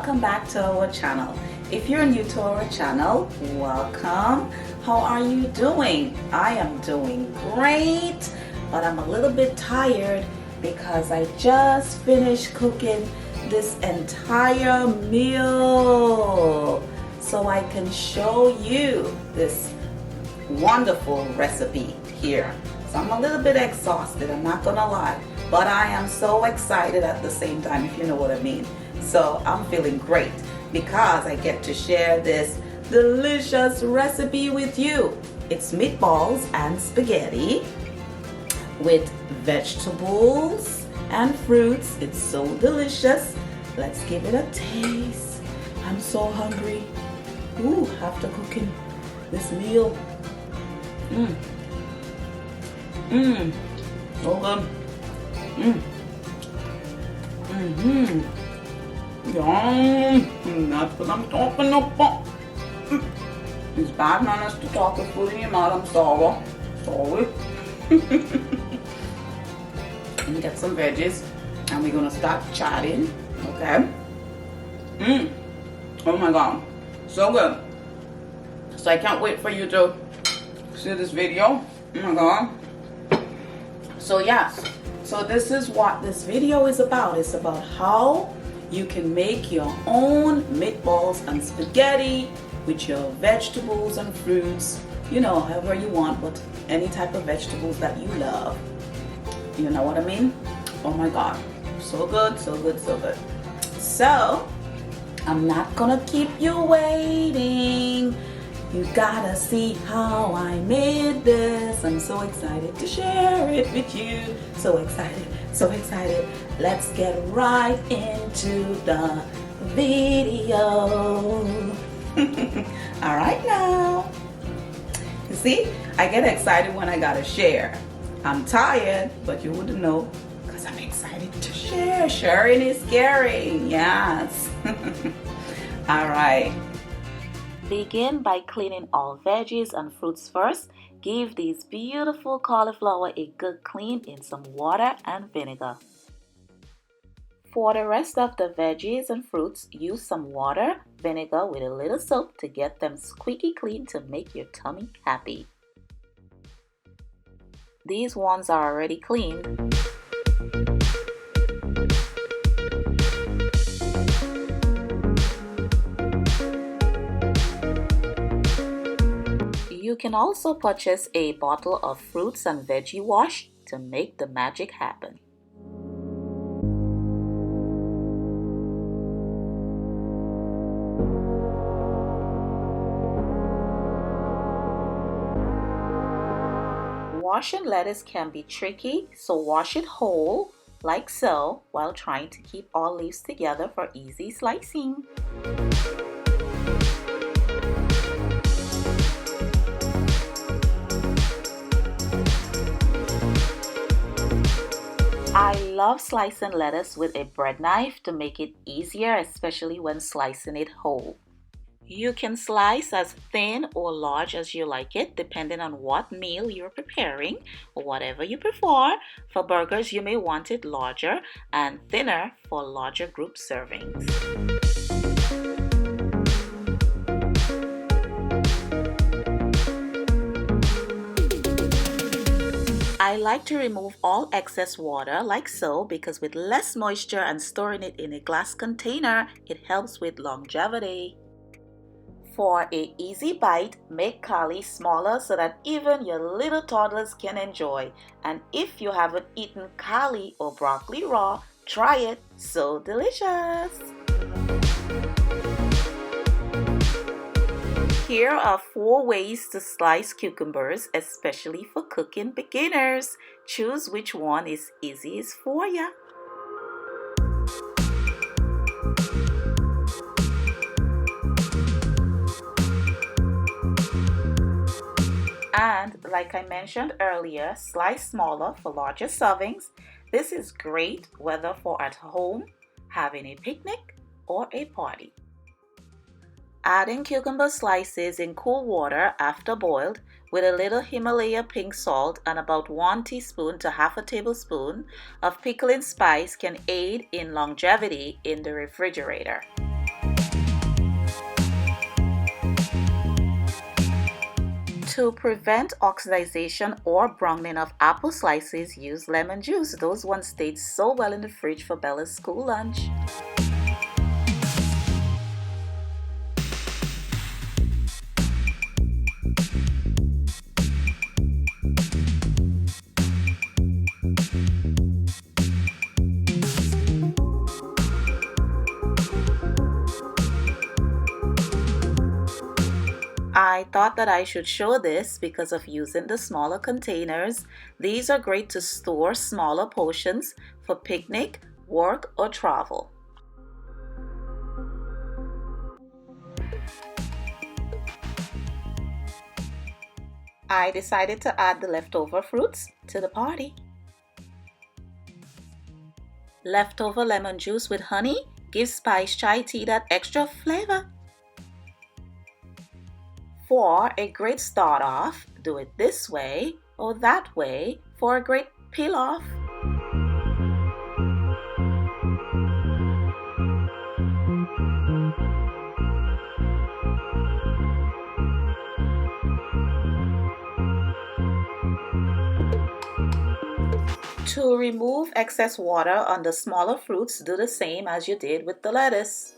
welcome back to our channel. If you're new to our channel, welcome. How are you doing? I am doing great, but I'm a little bit tired because I just finished cooking this entire meal so I can show you this wonderful recipe here. So I'm a little bit exhausted, I'm not gonna lie, but I am so excited at the same time, if you know what I mean. So I'm feeling great because I get to share this delicious recipe with you. It's meatballs and spaghetti with vegetables and fruits. It's so delicious. Let's give it a taste. I'm so hungry. Ooh, after cooking this meal. So good. Yum. That's what I'm talking about. It's bad manners to talk with food in your mouth. I'm sorry. Sorry. Let me get some veggies and we're gonna start chatting. Okay. Oh my god. So good. So I can't wait for you to see this video. Oh my god. So yes. So this is what this video is about. It's about how you can make your own meatballs and spaghetti with your vegetables and fruits, you know, however you want, but any type of vegetables that you love. You know what I mean? Oh my god. So good, so good, so good. So I'm not gonna keep you waiting. You gotta see how I made this. I'm so excited to share it with you. So excited, so excited. Let's get right into the video. All right now. You see, I get excited when I gotta share. I'm tired, but you wouldn't know because I'm excited to share. Sharing is caring, yes. All right. Begin by cleaning all veggies and fruits first. Give these beautiful cauliflower a good clean in some water and vinegar. For the rest of the veggies and fruits, use some water, vinegar with a little soap to get them squeaky clean to make your tummy happy. These ones are already cleaned. You can also purchase a bottle of fruits and veggie wash to make the magic happen. Washing lettuce can be tricky, so wash it whole, like so, while trying to keep all leaves together for easy slicing. I love slicing lettuce with a bread knife to make it easier, especially when slicing it whole. You can slice as thin or large as you like it, depending on what meal you're preparing or whatever you prefer. For burgers, you may want it larger and thinner for larger group servings. I like to remove all excess water like so because with less moisture and storing it in a glass container, it helps with longevity. For an easy bite, make cauli smaller so that even your little toddlers can enjoy. And if you haven't eaten cauli or broccoli raw, try it. So delicious! Here are 4 ways to slice cucumbers, especially for cooking beginners. Choose which one is easiest for you. And like I mentioned earlier, slice smaller for larger servings. This is great whether for at home, having a picnic, or a party. Adding cucumber slices in cool water after boiled with a little Himalaya pink salt and about 1 teaspoon to half a tablespoon of pickling spice can aid in longevity in the refrigerator. To prevent oxidation or browning of apple slices, use lemon juice. Those ones stayed so well in the fridge for Bella's school lunch. I thought that I should show this because of using the smaller containers. These are great to store smaller portions for picnic, work, or travel. I decided to add the leftover fruits to the party. Leftover lemon juice with honey gives spiced chai tea that extra flavor. For a great start off, do it this way or that way for a great peel off. To remove excess water on the smaller fruits, do the same as you did with the lettuce.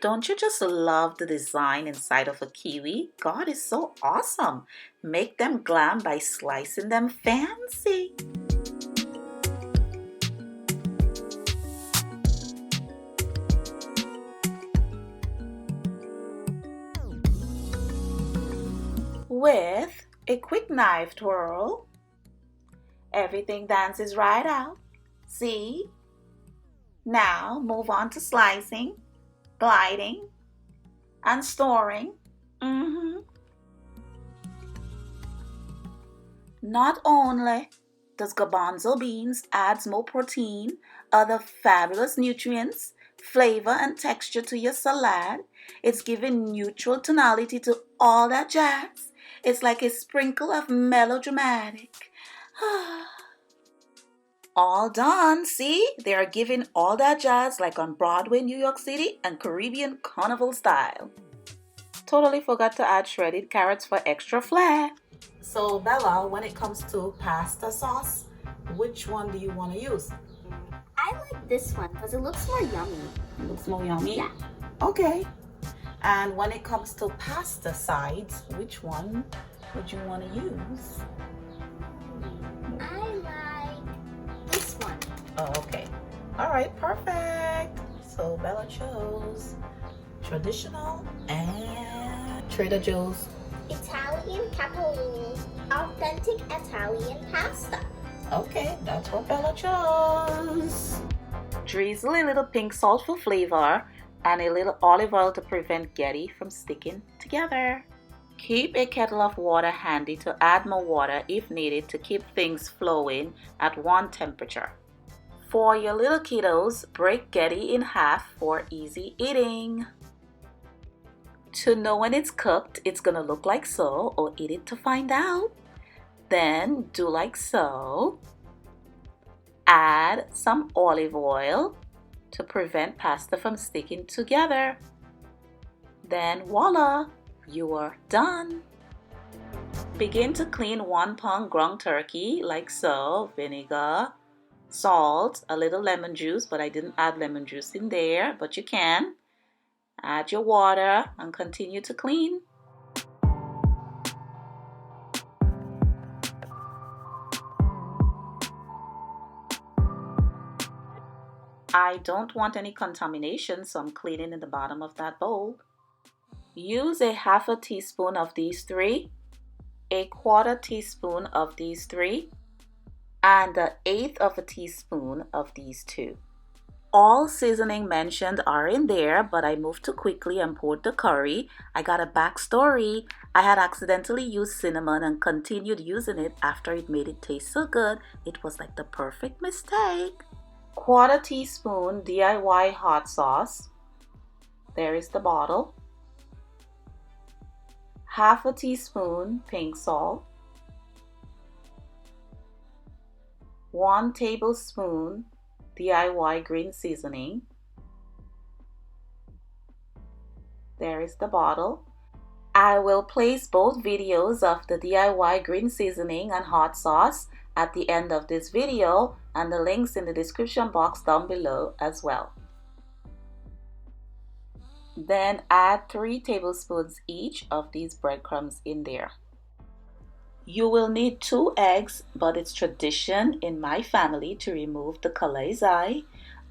Don't you just love the design inside of a kiwi? God is so awesome. Make them glam by slicing them fancy. With a quick knife twirl, everything dances right out. See? Now move on to slicing, gliding, and storing. Not only does garbanzo beans add more protein, other fabulous nutrients, flavor and texture to your salad, it's giving neutral tonality to all that jazz. It's like a sprinkle of melodramatic. All done, see? They are giving all that jazz like on Broadway, New York City and Caribbean carnival style. Totally forgot to add shredded carrots for extra flair. So Bella, when it comes to pasta sauce, which one do you want to use? I like this one because it looks more yummy. It looks more yummy? Yeah. Okay. And when it comes to pasta sides, which one would you want to use? I like this one. Oh, okay. All right, perfect. So Bella chose traditional and Trader Joe's Italian capellini, authentic Italian pasta. Okay, that's what Bella chose. Drizzle a little pink salt for flavor and a little olive oil to prevent Veggie from sticking together. Keep a kettle of water handy to add more water if needed to keep things flowing at one temperature. For your little kiddos, break Veggie in half for easy eating. To know when it's cooked, it's gonna look like so, or eat it to find out. Then do like so. Add some olive oil to prevent pasta from sticking together. Then voila, you are done. Begin to clean 1 pound ground turkey like so. Vinegar, salt, a little lemon juice, but I didn't add lemon juice in there, but you can. Add your water and continue to clean. I don't want any contamination, so I'm cleaning in the bottom of that bowl. Use a half a teaspoon of these three, a quarter teaspoon of these three, and an eighth of a teaspoon of these two. All seasoning mentioned are in there, but I moved too quickly and poured the curry. I got a backstory. I had accidentally used cinnamon and continued using it after it made it taste so good. It was like the perfect mistake. 1/4 teaspoon DIY hot sauce. There is the bottle. 1/2 teaspoon pink salt. 1 tablespoon DIY green seasoning. There is the bottle. I will place both videos of the DIY green seasoning and hot sauce at the end of this video, and the links in the description box down below as well. Then add 3 tablespoons each of these breadcrumbs in there. You will need 2 eggs, but it's tradition in my family to remove the calais.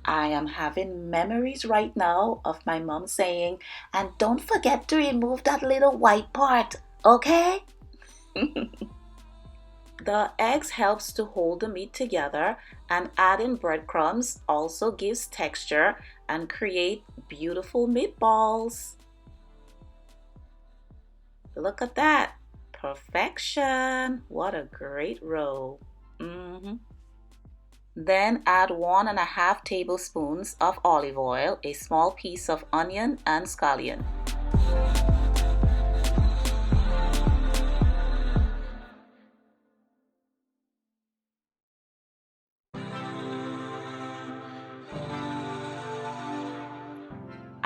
I am having memories right now of my mom saying, and don't forget to remove that little white part, okay? The eggs helps to hold the meat together, and adding breadcrumbs also gives texture and create beautiful meatballs. Look at that. Perfection. What a great roll. Then add 1.5 tablespoons of olive oil, a small piece of onion and scallion.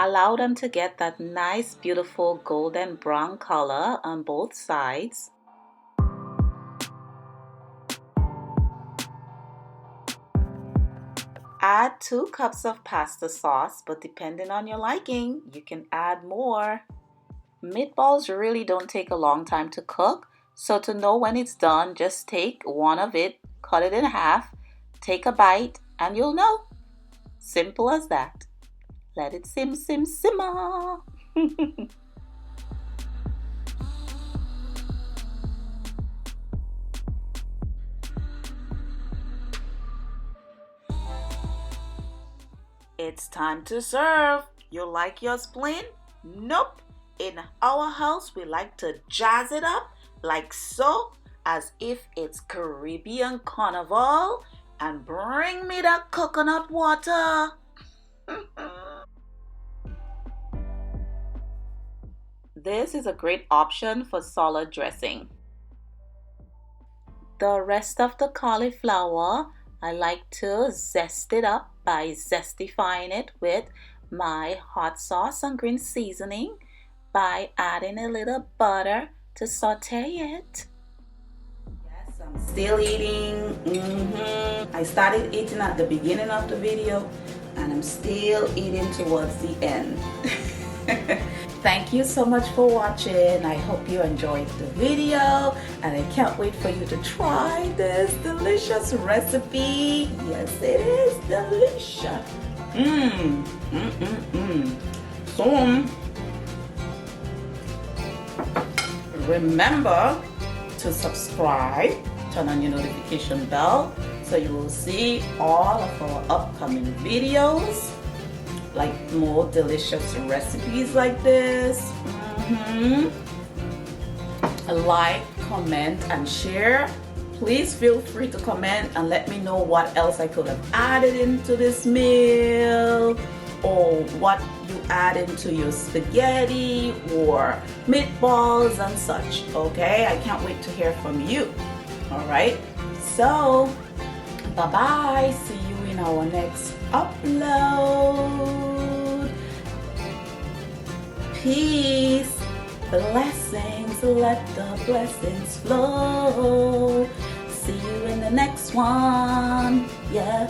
Allow them to get that nice, beautiful golden brown color on both sides. Add 2 cups of pasta sauce, but depending on your liking, you can add more. Meatballs really don't take a long time to cook, so to know when it's done, just take one of it, cut it in half, take a bite, and you'll know. Simple as that. Let it simmer. It's time to serve. You like yours plain? Nope. In our house, we like to jazz it up like so, as if it's Caribbean Carnival, and bring me that coconut water. This is a great option for salad dressing. The rest of the cauliflower, I like to zest it up by zestifying it with my hot sauce and green seasoning by adding a little butter to saute it. Yes, I'm still eating. I started eating at the beginning of the video, and I'm still eating towards the end. Thank you so much for watching. I hope you enjoyed the video, and I can't wait for you to try this delicious recipe. Yes, it is delicious. So remember to subscribe, turn on your notification bell so you will see all of our upcoming videos, like more delicious recipes like this. Like, comment, and share. Please feel free to comment and let me know what else I could have added into this meal, or what you add into your spaghetti or meatballs and such. Okay, I can't wait to hear from you. All right, so bye bye. See you in our next upload. Peace, blessings, let the blessings flow. See you in the next one. Yeah.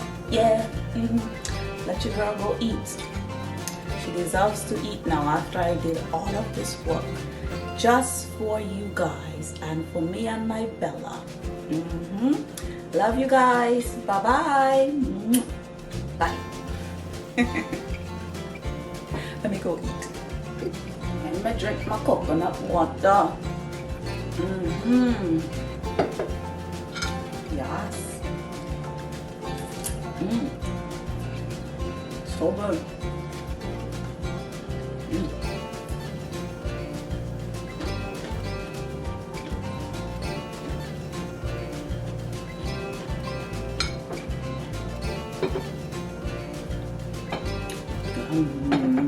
Let your girl go eat. She deserves to eat now after I did all of this work just for you guys and for me and my Bella. Love you guys. Bye-bye. Bye. Let me go eat. Let me drink my coconut water. Yes. So good. Mm.